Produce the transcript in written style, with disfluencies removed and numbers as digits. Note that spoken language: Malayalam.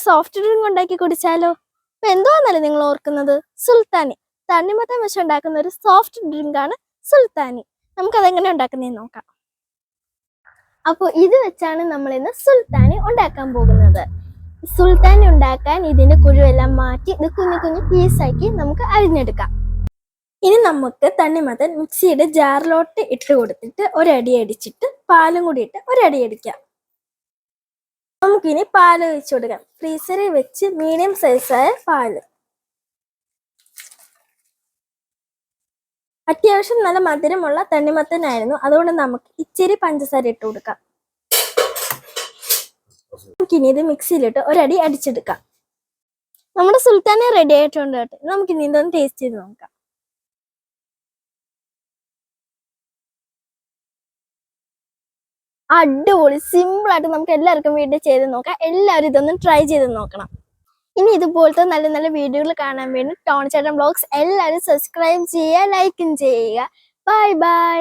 സോഫ്റ്റ് ഡ്രിങ്ക് ഉണ്ടാക്കി കുടിച്ചാലോ? അപ്പൊ എന്തുവാന്നല്ലേ നിങ്ങൾ ഓർക്കുന്നത്? സുൽത്താനി. തണ്ണിമത്തൻ വെച്ച് ഉണ്ടാക്കുന്ന ഒരു സോഫ്റ്റ് ഡ്രിങ്ക് ആണ് സുൽത്താനി. നമുക്കതെങ്ങനെ ഉണ്ടാക്കുന്നതെന്ന് നോക്കാം. അപ്പോൾ ഇത് വെച്ചാണ് നമ്മൾ ഇന്ന് സുൽത്താനി ഉണ്ടാക്കാൻ പോകുന്നത്. സുൽത്താനി ഉണ്ടാക്കാൻ ഇതിന്റെ കുരുവെല്ലാം മാറ്റി ഇത് കുഞ്ഞു കുഞ്ഞു പീസാക്കി നമുക്ക് അരിഞ്ഞെടുക്കാം. ഇനി നമുക്ക് തണ്ണിമത്തൻ മിക്സിയുടെ ജാറിലോട്ട് ഇട്ട് കൊടുത്തിട്ട് ഒരടി അടിച്ചിട്ട് പാലും കൂടി ഇട്ട് ഒരടി അടിക്കാം. നമുക്കിനി പാല് ഒഴിച്ചു കൊടുക്കാം. ഫ്രീസറിൽ വെച്ച് മീഡിയം സൈസായ പാല്. അത്യാവശ്യം നല്ല മധുരമുള്ള തണ്ണിമത്തനായിരുന്നു, അതുകൊണ്ട് നമുക്ക് ഇച്ചിരി പഞ്ചസാര ഇട്ട് കൊടുക്കാം. നമുക്കിനി ഇത് മിക്സിയിലിട്ട് ഒരടി അടിച്ചെടുക്കാം. നമ്മുടെ സുൽത്താനി റെഡി ആയിട്ടുണ്ട് കേട്ടോ. നമുക്കിനി ഇതൊന്ന് ടേസ്റ്റ് ചെയ്ത് നോക്കാം. അടിപൊളി, സിമ്പിൾ ആയിട്ട് നമുക്ക് എല്ലാവർക്കും വീട്ടിൽ ചെയ്ത് നോക്കാം. എല്ലാവരും ഇതൊന്ന് ട്രൈ ചെയ്ത് നോക്കണം. ഇനി ഇതുപോലത്തെ നല്ല നല്ല വീഡിയോകൾ കാണാൻ വേണ്ടി ടോണി ചേട്ടൻ വ്ലോഗ്സ് എല്ലാവരും സബ്സ്ക്രൈബ് ചെയ്യുക, ലൈക്കും ചെയ്യുക. Bye bye.